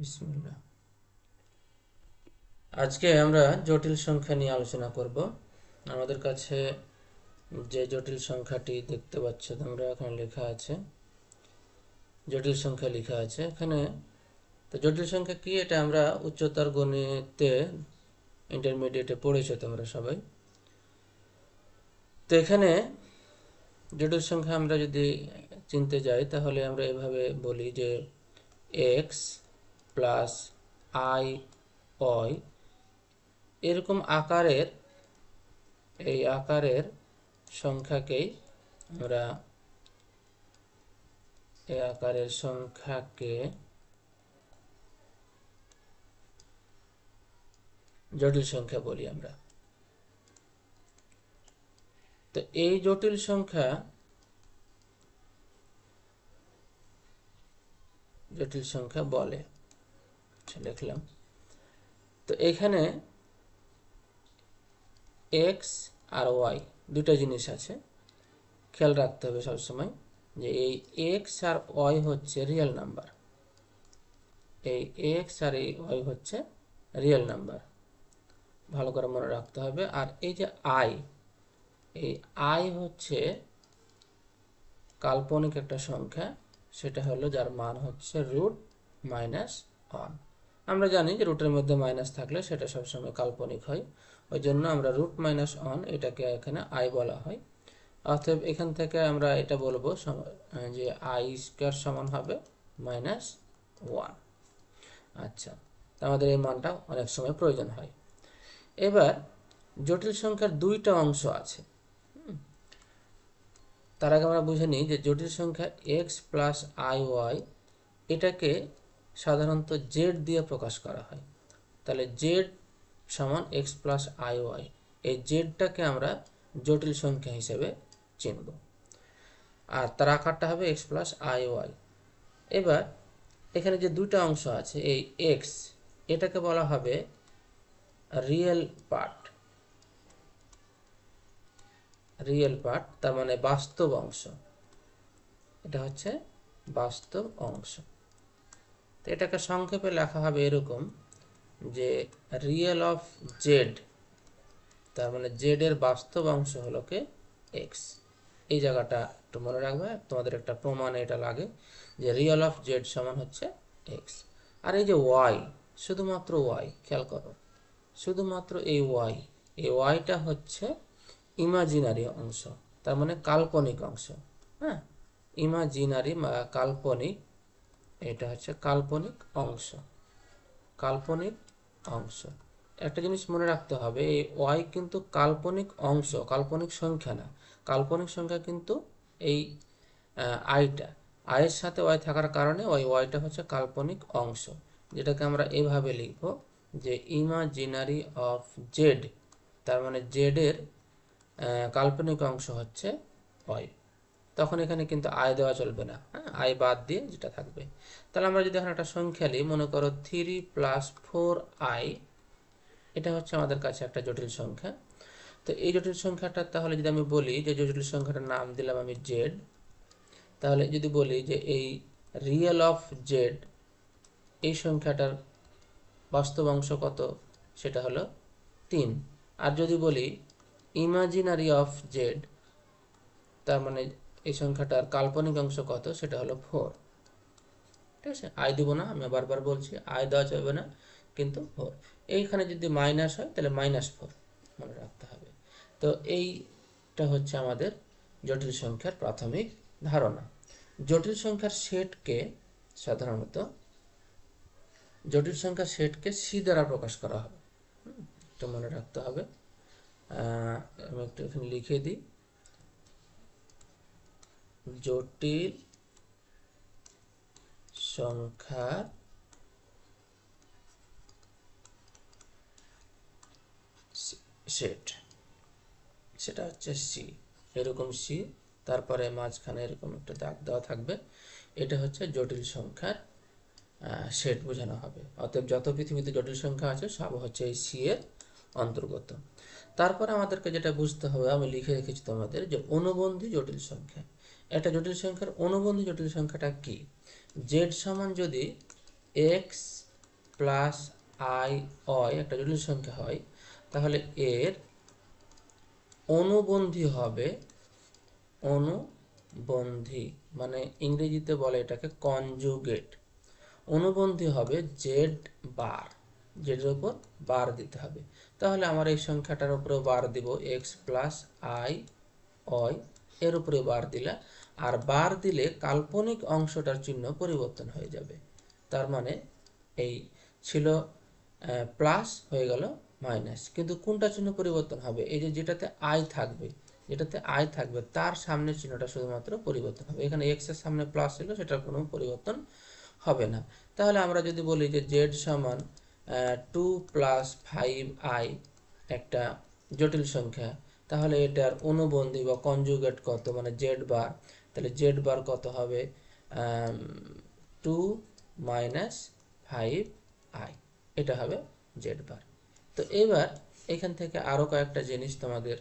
বিসমিল্লাহ। আজকে আমরা জটিল সংখ্যা নিয়ে আলোচনা করব। আমাদের কাছে যে জটিল সংখ্যাটি দেখতে পাচ্ছ তোমরা, এখানে লেখা আছে জটিল সংখ্যা লেখা আছে এখানে। তো জটিল সংখ্যা কি, এটা আমরা উচ্চতর গণিতে ইন্টারমিডিয়েটে পড়েছো তোমরা সবাই। তো এখানে জটিল সংখ্যা আমরা যদি চিনতে যাই তাহলে আমরা এভাবে বলি যে এক্স প্লাস আই ওয়াই এরকম আকারের এই আকারের সংখ্যাকেই আমরা এই আকারের সংখ্যাকে জটিল সংখ্যা বলি আমরা। তো এই জটিল সংখ্যা বলে, লিখলাম। তো এখানে এক্স আর ওয়াই দুটো জিনিস আছে, খেয়াল রাখতে হবে সবসময় যে এই এক্স আর ওয়াই হচ্ছে রিয়েল নাম্বার। এই এক্স আর এই ওয়াই হচ্ছে রিয়েল নাম্বার, ভালো করে মনে রাখতে হবে। আর এই যে আই, এই আই হচ্ছে কাল্পনিক একটা সংখ্যা, সেটা হলো যার মান হচ্ছে √-1। আমরা জানি যে রুটের মধ্যে মাইনাস থাকলে সেটা সবসময় কাল্পনিক হয়, ওই জন্য আমরা √-1 এটাকে এখানে আই বলা হয়। অতএব এখান থেকে আমরা এটা বলবো যে আই স্কোয়ার সমান হবে -1। আচ্ছা, আমাদের এই মানটা অনেক সময় প্রয়োজন হয়। এবার জটিল সংখ্যার দুইটা অংশ আছে। তার আগে আমরা বুঝে নিই যে জটিল সংখ্যা এক্স প্লাস আই ওয়াই এটাকে সাধারণত জেড দিয়ে প্রকাশ করা হয়। তাহলে জেড সমান এক্স প্লাস আই ওয়াই, এই জেডটাকে আমরা জটিল সংখ্যা হিসেবে চিনব, আর তার আকারটা হবে এক্স প্লাস আই ওয়াই। এবার এখানে যে দুইটা অংশ আছে, এই এক্স এটাকে বলা হবে রিয়েল পার্ট, তার মানে বাস্তব অংশ, এটা হচ্ছে বাস্তব অংশ। তো এটাকে সংক্ষেপে লেখা হবে এরকম যে রিয়েল অফ জেড, তার মানে জেড এর বাস্তব অংশ হলো কে এক্স। এই জায়গাটা একটু মনে রাখবে, তোমাদের একটা প্রমাণে এটা লাগে যে রিয়েল অফ জেড সমান হচ্ছে এক্স। আর এই যে ওয়াই, শুধুমাত্র ওয়াই, খেয়াল করো, শুধুমাত্র এই ওয়াইটা হচ্ছে ইমাজিনারি অংশ, তার মানে কাল্পনিক অংশ। হ্যাঁ, ইমাজিনারি বা কাল্পনিক, এটা হচ্ছে কাল্পনিক অংশ। একটা জিনিস মনে রাখতে হবে, এই ওয়াই কিন্তু কাল্পনিক অংশ, কাল্পনিক সংখ্যা না। কাল্পনিক সংখ্যা কিন্তু এই আইটা, আয়ের সাথে ওয়াই থাকার কারণে ওই ওয়াইটা হচ্ছে কাল্পনিক অংশ, যেটাকে আমরা এভাবে লিখব যে ইমাজিনারি অফ জেড, তার মানে জেড এর কাল্পনিক অংশ হচ্ছে ওয়াই। তখন এখানে কিন্তু আয় দেওয়া চলবে না, হ্যাঁ, আয় বাদ দিয়ে যেটা থাকবে। তাহলে আমরা যদি এখন একটা সংখ্যা নিই, মনে করো 3 + 4i, এটা হচ্ছে আমাদের কাছে একটা জটিল সংখ্যা। তো এই জটিল সংখ্যাটা তাহলে যদি আমি বলি যে জটিল সংখ্যাটার নাম দিলাম আমি জেড, তাহলে যদি বলি যে এই রিয়েল অফ জেড, এই সংখ্যাটার বাস্তব অংশ কত, সেটা হলো 3। আর যদি বলি ইমাজিনারি অফ জেড, তার মানে এই সংখ্যাটার কাল্পনিক অংশ কত, সেটা হলো 4। ঠিক আছে, আয় দিব না, আমি বারবার বলছি আয় দেওয়া যাবে না, কিন্তু 4। এইখানে যদি মাইনাস হয় তাহলে -4 মনে রাখতে হবে। তো এইটা হচ্ছে আমাদের জটিল সংখ্যার প্রাথমিক ধারণা। জটিল সংখ্যার সেটকে সাধারণত সি দ্বারা প্রকাশ করা হবে, এটা মনে রাখতে হবে। আমি একটু এখানে লিখে দিই, জটিল সংখ্যার সেট, সেটা হচ্ছে সি, এরকম সি, তারপরে মাঝখানে এরকম একটা দাগ দেওয়া থাকবে, এটা হচ্ছে জটিল সংখ্যার সেট বোঝানো হবে। অতএব যত পৃথিবীতে জটিল সংখ্যা আছে সব হচ্ছে এই সি এর অন্তর্গত। তারপরে আমাদেরকে যেটা বুঝতে হবে, আমি লিখে রেখেছি তোমাদের, যে অনুবন্ধী জটিল সংখ্যা। একটা জটিল সংখ্যার অনুবন্ধী জটিল সংখ্যাটা কি, জেড সমান যদি এক্স প্লাস আই অয় একটা জটিল সংখ্যা হয়, তাহলে এর অনুবন্ধী হবে, অনুবন্ধী মানে ইংরেজিতে বলে এটাকে কনজুগেট, অনুবন্ধী হবে জেড বার, জেডের উপর বার দিতে হবে। তাহলে আমার এই সংখ্যাটার উপরে বার দিব এক্স প্লাস আই অয়, এর উপরে বার দিলা, আর বার দিলে কাল্পনিক অংশটার চিহ্ন পরিবর্তন হয়ে যাবে। তার মানে এই ছিল প্লাস হয়ে গেল মাইনাস, কিন্তু কোনটা চিহ্ন পরিবর্তন হবে? এই যে যেটাতে আই থাকবে, যেটাতে আই থাকবে তার সামনের চিহ্নটা শুধুমাত্র পরিবর্তন হবে। এখানে এক্স এর সামনে প্লাস ছিল, সেটার কোনো পরিবর্তন হবে না। তাহলে আমরা যদি বলি যে জেড সমান 2 প্লাস 5i একটা জটিল সংখ্যা, তাহলে এটার অনুবন্ধী বা কনজুগেট কত, মানে জেড বার, তাহলে জেড বার কত হবে? 2 মাইনাস 5i, এটা হবে জেড বার। তো এবার এখান থেকে আরও কয়েকটা জিনিস তোমাদের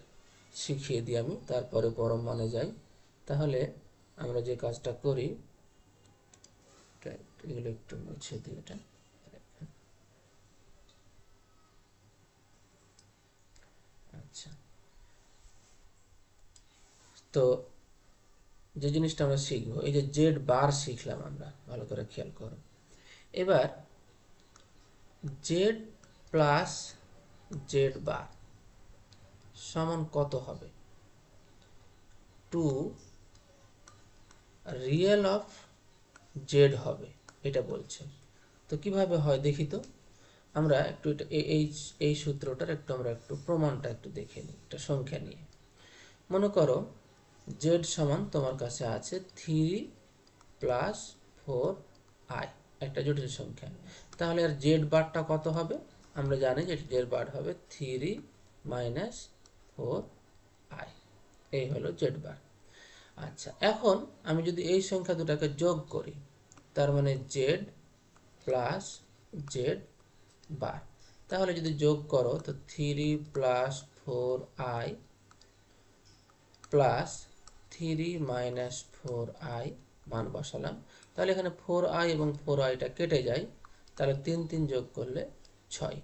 শিখিয়ে দিই আমি, তারপরে পরম মানে যাই। তাহলে আমরা যে কাজটা করি, এগুলো একটু মুছে দিই। এটা আচ্ছা, তো যে জিনিসটা আমরা শিখবো, এই যে জেড বার শিখলাম আমরা, ভালো করে খেয়াল করো। এবার জেড প্লাস জেড বার সমান কত হবে? 2 রিয়েল অফ জেড হবে, এটা বলছে। তো কিভাবে হয় দেখি তো। আমরা একটু এই সূত্রটার আমরা একটু প্রমাণটা একটু দেখে নিই, একটা সংখ্যা নিয়ে। মনে করো জেড সমান তোমার কাছে আছে 3 প্লাস 4i, একটা জটিল সংখ্যা। তাহলে আর জেড বারটা কত হবে? আমরা জানি যে জেড বার হবে 3 মাইনাস 4i, এই হলো জেড বার। আচ্ছা, এখন আমি যদি এই সংখ্যা দুটাকে যোগ করি, তার মানে জেড প্লাস জেড বার, তাহলে যদি যোগ করো তো 3 plus 4i plus 3 minus 4i, মান বসালাম। তাহলে এখানে 4i এবং 4iটা কেটে যায়, তাহলে 3 3 যোগ করলে 6,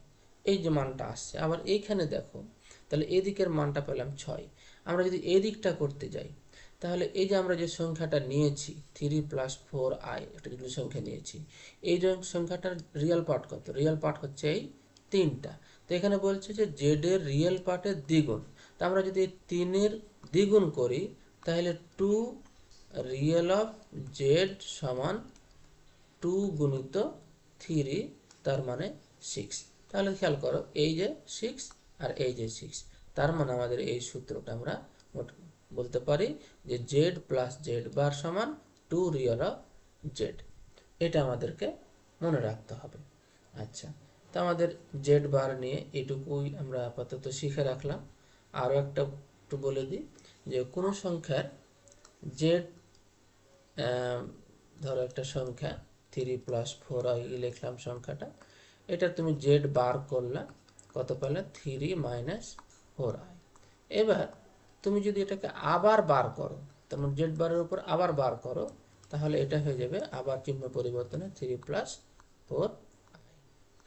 এই যে মানটা আসছে। আবার এইখানে দেখো, তাহলে এদিকের মানটা পেলাম 6। আমরা যদি এই দিকটা করতে যাই, তাহলে এই যে আমরা যে সংখ্যাটা নিয়েছি 3 প্লাস 4i, একটা জটিল সংখ্যা নিয়েছি, এই সংখ্যাটার রিয়েল পার্ট কত? রিয়েল পার্ট হচ্ছে এই 3টা। তো এখানে বলছে যে জেড এর রিয়েল পার্টের দ্বিগুণ। তো আমরা যদি 3-এর দ্বিগুণ করি, তাহলে 2 রিয়েল অফ জেড সমান 2 গুণিত 3, তার মানে 6। তাহলে খেয়াল করো, এই যে 6 আর এই যে 6, তার মানে আমাদের এই সূত্রটা আমরা বলতে পারি যে জেড প্লাস জেড বার সমান 2 রিয়েল অফ জেড। এটা আমাদেরকে মনে রাখতে হবে। আচ্ছা, তো আমাদের জেড বার নিয়ে এটুকুই আমরা আপাতত শিখে রাখলাম। আরও একটু বলে দিই যে কোনো সংখ্যার জেড, ধরো একটা সংখ্যা 3 প্লাস 4i লিখলাম সংখ্যাটা, এটা তুমি জেড বার করলা, কত পেলে? 3 মাইনাস 4i। এবার তুমি যদি এটাকে আবার বার করো, তার মানে জেড বারের উপর আবার বার করো, তাহলে এটা হয়ে যাবে আবার চিহ্ন পরিবর্তনে 3 প্লাস 4i।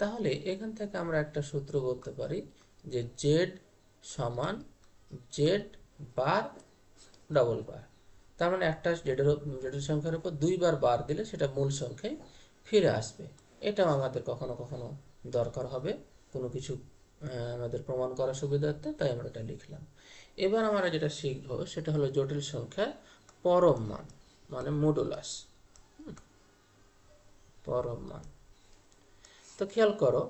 তাহলে এখান থেকে আমরা একটা সূত্র বলতে পারি যে জেড সমান জেড বার ডবল বার। তার মানে একটা জেডের সংখ্যার উপর 2 বার বার দিলে সেটা মূল সংখ্যায় ফিরে আসবে। এটাও আমাদের কখনো কখনো দরকার হবে কোনো কিছু আমাদের প্রমাণ করার সুবিধার্থে, তাই আমরা এটা লিখলাম। এবার আমরা যেটা শিখব সেটা হলো জটিল সংখ্যার পরম মান, মানে মডুলাস, পরম মান। তো খেয়াল করো,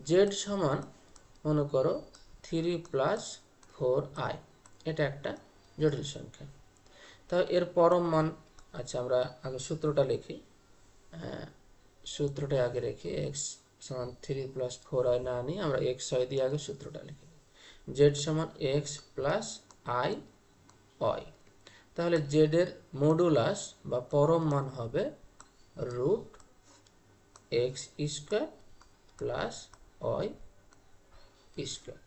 জেড সমান মনে করো 3 প্লাস 4i, এটা একটা জটিল সংখ্যা। তো এর পরম মান, আচ্ছা আমরা আগে সূত্রটা লিখি। সূত্রটা আগে রেখে এক্স সমান 3 প্লাস 4i না নিয়ে আমরা এক্স আই দিয়ে আগে সূত্রটা লিখি। জেড সমান এক্স প্লাস আই অয়, তাহলে জেড এর মডুলাস বা পরম মান হবে রুট এক্স স্কোয়ার প্লাস অয় স্কোয়ার।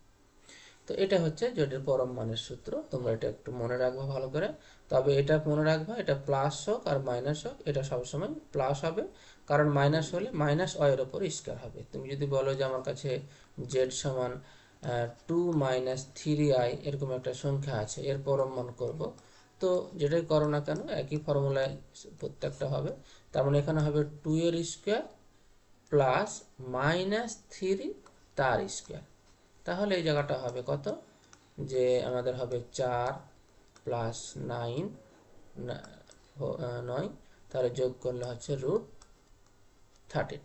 তো এটা হচ্ছে জেডের পরম মানের সূত্র, তোমরা এটা একটু মনে রাখবা ভালো করে। তবে এটা মনে রাখবা, এটা প্লাস হোক আর মাইনাস হোক, এটা সবসময় প্লাস হবে, কারণ মাইনাস হলে মাইনাস এর ওপর স্কয়ার হবে। তুমি যদি বলো যে আমার কাছে জেড সমান 2 - 3i এরকম একটা সংখ্যা আছে, এর পরম মান করব, তো যেটাই করো না কেন একই ফর্মুলায় প্রত্যেকটা হবে। তার মানে এখানে হবে 2 এর স্কয়ার প্লাস -3 তার স্কয়ার। তাহলে এই জায়গাটা হবে কত, যে আমাদের হবে 4 প্লাস 9, তাহলে যোগ করলে হচ্ছে √13।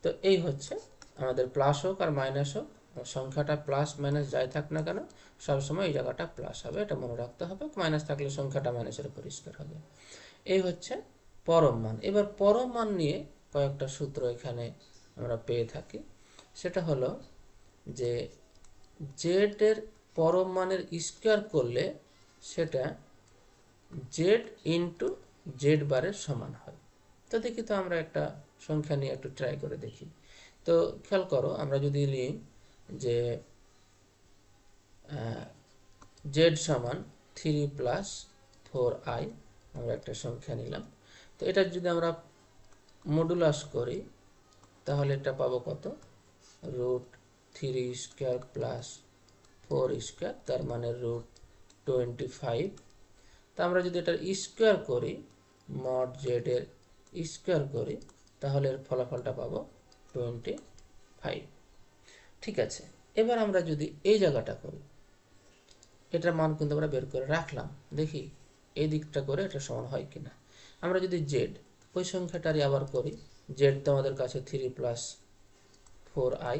তো এই হচ্ছে আমাদের প্লাস হোক আর মাইনাস হোক, সংখ্যাটা প্লাস মাইনাস যাই থাক না কেন সবসময় এই জায়গাটা প্লাস হবে, এটা মনে রাখতে হবে। মাইনাস থাকলে সংখ্যাটা মাইনাসের উপর স্কয়ার হবে। এই হচ্ছে পরম মান। এবার পরম মান নিয়ে কয়েকটা সূত্র এখানে আমরা পেয়ে থাকি। সেটা হলো যে জেড এর পরম মানের স্কয়ার করলে সেটা জেড ইন্টু জেড বারের সমান হয়। তো দেখি তো আমরা একটা সংখ্যা নিয়ে একটু ট্রাই করে দেখি। তো খেয়াল করো, আমরা যদি নিই যে জেড সমান 3 প্লাস 4i, আমরা একটা সংখ্যা নিলাম। তো এটা যদি আমরা মডুলাস করি তাহলে এটা পাবো কত, √3 স্কয়ার প্লাস 4 স্কয়ার, তার মানে √25। তা আমরা যদি এটার স্কয়ার করি, মড জেড এর স্কয়ার করি, তাহলে এর ফলাফলটা পাবো 25। ঠিক আছে, এবার আমরা যদি এই জায়গাটা করি, এটার মান কিন্তু আমরা বের করে রাখলাম, দেখি এই দিকটা করে এটা সমান হয় কিনা। আমরা যদি জেড ওই সংখ্যাটারই আবার করি, জেড তো আমাদের কাছে 3 প্লাস 4i,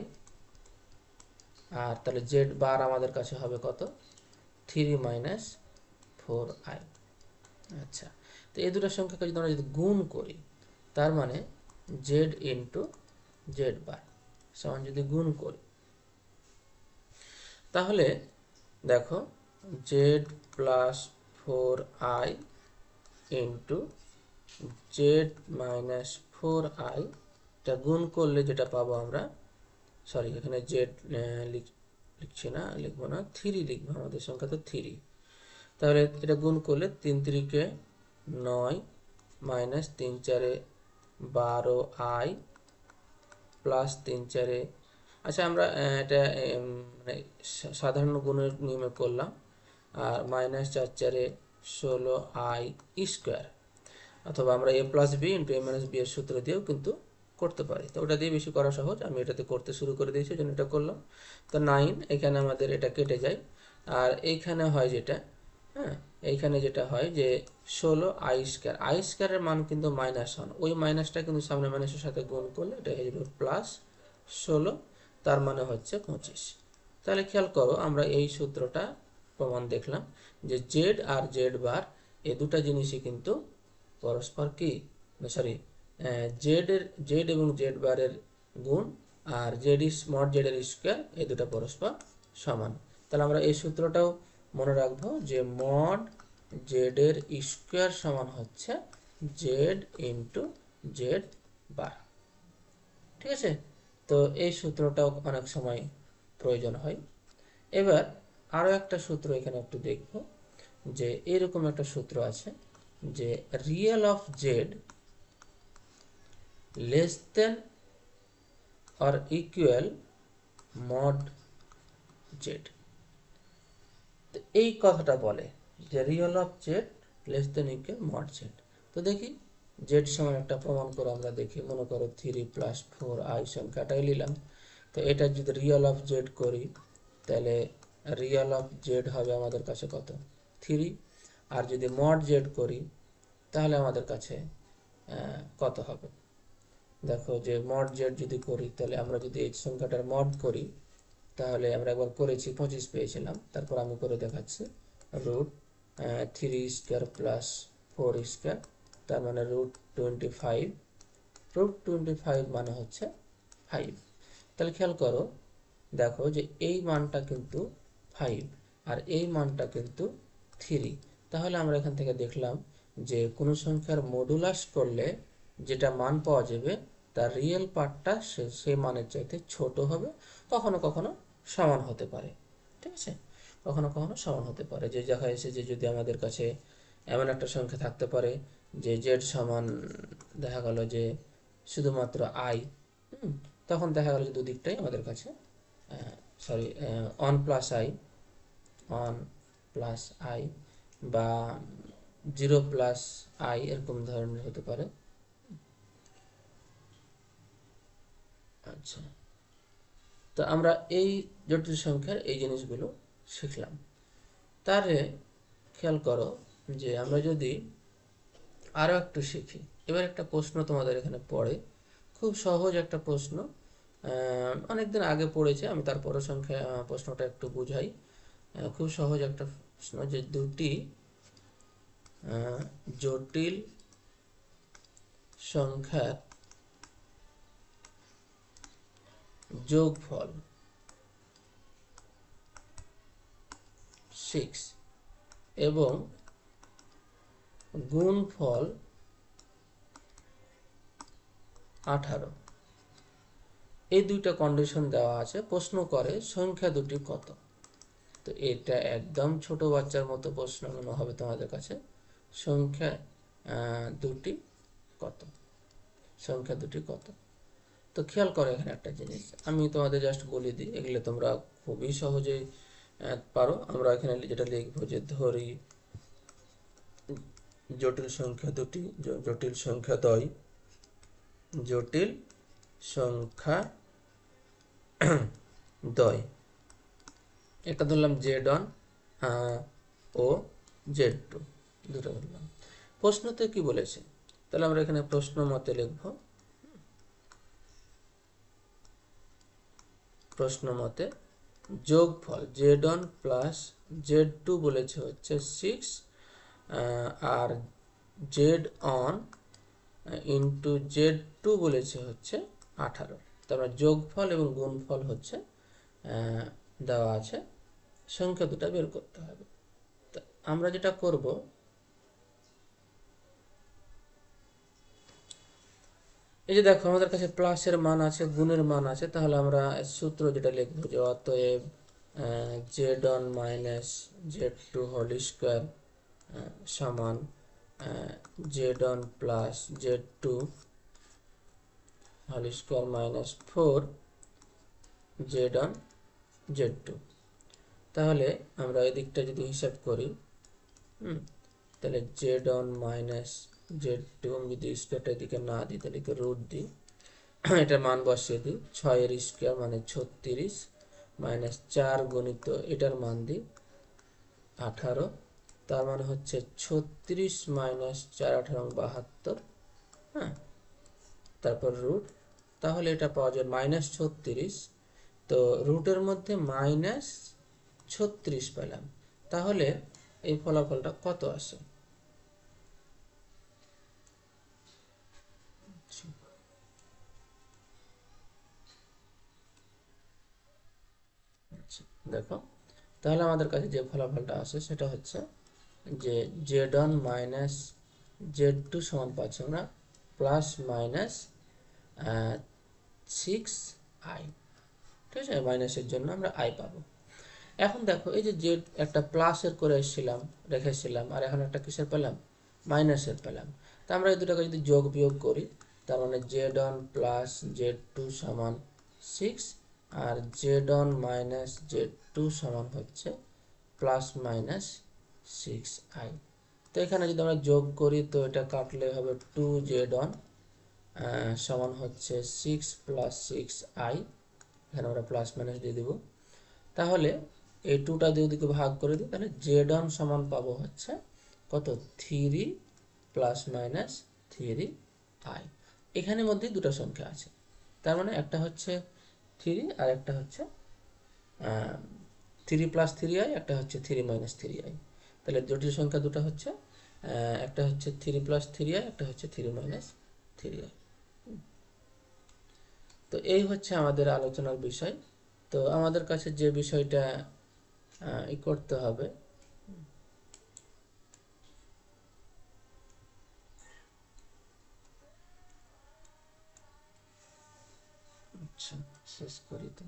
আর তাহলে জেড বার আমাদের কাছে হবে কত, 3 মাইনাস 4i। আচ্ছা, তো এই দুটো সংখ্যাকে যদি আমরা গুণ করি, তার মানে জেড ইন্টু জেড বার সমান যদি গুণ করি, তাহলে দেখো Z plus 4i into Z minus 4i, এটা গুণ করলে যেটা পাবো আমরা, সরি এখানে জেড লিখছি না, লিখবো না, 3 লিখবো, আমাদের সংখ্যা তো 3। তাহলে এটা গুণ করলে 3 3 9 মাইনাস 3 4 12i প্লাস 3 4, আচ্ছা আমরা এটা মানে সাধারণ গুণের নিয়মে করলাম, আর মাইনাস 4 4 16i স্কোয়ার, অথবা আমরা a plus B into a minus B এর সূত্র দিয়েও কিন্তু করতে পারি। তো ওটা দিয়ে বেশি করা সহজ, আমি এটাতে করতে শুরু করে দিয়েছি, জন্য এটা করলাম। তো 9 এখানে আমাদের এটা কেটে যায়, আর এইখানে হয় যেটা, হ্যাঁ এইখানে যেটা হয় যে 16i স্কোয়ার, আই স্কোয়ারের মান কিন্তু -1, ওই মাইনাসটা কিন্তু সামনে মাইনাসের সাথে গুণ করলে এটা হয়ে যাবে প্লাস 16, তার মানে হচ্ছে 25। তাহলে খেয়াল করো, আমরা এই সূত্রটা প্রমাণ দেখলাম যে জেড আর জেড বার এই দুটা জিনিসই কিন্তু পরস্পর কি, সরি, জেড এবং জেড বারের গুণ, আর জেড মড জেড এর স্কয়ার, এই দুটো পরস্পর সমান। তাহলে আমরা এই সূত্রটাও মনে রাখবো যে মড জেড এর স্কয়ার সমান হচ্ছে জেড ইন্টু জেড বার। ঠিক আছে, তো এই সূত্রটাও অনেক সময় প্রয়োজন হয়। এবার আরো একটা সূত্র এখানে একটু দেখব, যে এরকম একটা সূত্র আছে যে real of Z less than or equal mod Z. এই কথাটা বলে যে real of Z less than equal mod Z. তো দেখি জেড সমান একটা প্রমাণ করে আমরা দেখি, মনে করো 3 প্লাস 4i সংখ্যাটাই নিলাম। তো এটা যদি রিয়েল অফ জেড করি, তাহলে রিয়েল অফ জেড হবে আমাদের কাছে কত, 3। আর যদি মড জেড করি তাহলে আমাদের কাছে কত হবে, দেখো যে মড জেড যদি করি, তাহলে আমরা যদি এই সংখ্যাটার মড করি, তাহলে আমরা একবার করেছি 25 পেয়েছিলাম, তারপর আমি করে দেখাচ্ছি, √3 স্কয়ার প্লাস 4 স্কয়ার, তার মানে √25, √25 মানে হচ্ছে 5। তাহলে খেয়াল করো, দেখো যে এই মানটা কিন্তু 5 আর এই মানটা কিন্তু 3। তাহলে আমরা এখান থেকে দেখলাম যে কোনো সংখ্যার মডুলাস করলে যেটা মান পাওয়া যাবে তার রিয়েল পার্টটা সেই মানের চাইতে ছোট হবে, কখনো কখনো সমান হতে পারে। ঠিক আছে, কখনো কখনো সমান হতে পারে। যে দেখা এসে যে যদি আমাদের কাছে এমন একটা সংখ্যা থাকতে পারে যে জেড সমান দেখা গেল যে শুধুমাত্র আই, তখন দেখা গেল যে দুদিকটাই আমাদের কাছে sorry on plus I, on plus I বা জিরো প্লাস আই এরকম ধরনের হতে পারে। আচ্ছা, তো আমরা এই জটিল সংখ্যার এই জিনিসগুলো শিখলাম। তারে খেয়াল করো যে আমরা যদি আরও একটু শিখি। এবার একটা প্রশ্ন তোমাদের এখানে পড়ে, খুব সহজ একটা প্রশ্ন, অনেকদিন আগে পড়েছে আমি, তারপরে সংখ্যা প্রশ্নটা একটু বুঝাই। খুব সহজ একটা প্রশ্ন যে দুটি জটিল সংখ্যার যোগফল 6 এবং গুণফল 18, এই দুইটা কন্ডিশন দেওয়া আছে। প্রশ্ন করে সংখ্যা দুটি কত। তো এটা একদম ছোট বাচ্চার মতো প্রশ্ন মনে হবে তোমাদের কাছে। সংখ্যা দুটি কত, সংখ্যা দুটি কত। তো খেয়াল করো এখানে একটা জিনিস আমি তোমাদের জাস্ট বলে দিই, এগুলো তোমরা খুবই সহজেই পারো। আমরা এখানে যেটা লিখবো যে ধরি জটিল সংখ্যা দুটি, জটিল সংখ্যা দ্বয়, জটিল সংখ্যা দ্বয়, এটা ধরলাম জেড ওয়ান ও জেড টু, দুটো ধরলাম। প্রশ্নতে কি বলেছে, তাহলে আমরা এখানে প্রশ্ন মতে লিখব, প্রশ্ন মতে যোগফল Z one plus Z two বলেছে হচ্ছে 6 আর Z one into Z two বলেছে হচ্ছে 18। তারপর যোগফল এবং গুণফল হচ্ছে দেওয়া আছে, সংখ্যা দুটা বের করতে হবে। তো আমরা যেটা করব, এই যে দেখো আমাদের কাছে প্লাসের মান আছে, গুণের মান আছে, তাহলে আমরা সূত্র যেটা লিখবো যে অতএব Z one minus Z two whole square সমান Z one plus Z two whole square minus 4 Z one Z two. তাহলে আমরা এই দিকটা যদি হিসাব করি, তাহলে Z one minus Z two, আমি যদি স্কোয়ারটা এদিকে না দিই তাহলে রুট দিই, এটার মান বসিয়ে দিই, 6 এর স্কোয়ার মানে 36 মাইনাস 4 গণিত এটার মান দিই 18, তার মানে হচ্ছে 36 মাইনাস 4 18 72, হ্যাঁ, তারপর রুট, তাহলে এটা পাওয়া যায় -36। তো রুটের মধ্যে -36 পেলাম, তাহলে এই ফলাফলটা কত আসে। দেখো তাহলে আমাদের কাছে যে ফলাফলটা আসে সেটা হচ্ছে যে Z one minus Z two সমান পাচ্ছি আমরা প্লাস মাইনাস 6i, ঠিক আছে, মাইনাসের জন্য আমরা আই পাবো। এখন দেখো এই যে জেড একটা প্লাসের করে এসেছিলাম রেখেছিলাম, আর এখন একটা কিসের পেলাম, মাইনাসের পেলাম। তা আমরা এই দুটাকে যদি যোগ বিয়োগ করি, তার মানে Z one plus Z two সমান 6 আর Z one minus Z two সমান হচ্ছে প্লাস মাইনাস 6i। তো এখানে যদি আমরা যোগ করি তো এটা কাটলে হবে 2z1 সমান হচ্ছে 6 প্লাস 6i, এখানে আমরা প্লাস মাইনাস দিয়ে দেব। তাহলে এই 2টা দিয়ে ওদিকে ভাগ করে দিই, তাহলে z1 সমান পাবো হচ্ছে কত, 3 প্লাস মাইনাস 3i। এখানের মধ্যে দুটো সংখ্যা আছে, তার মানে একটা হচ্ছে 3 আর একটা হচ্ছে 3 প্লাস 3i, একটা হচ্ছে 3 মাইনাস 3i। তাহলে জটিল সংখ্যা দুটো হচ্ছে একটা হচ্ছে 3 প্লাস 3i, একটা হচ্ছে 3 মাইনাস 3i। তো এই হচ্ছে আমাদের আলোচনার বিষয়। তো আমাদের কাছে যে বিষয়টা করতে হবে, আচ্ছা শেষ করি তো।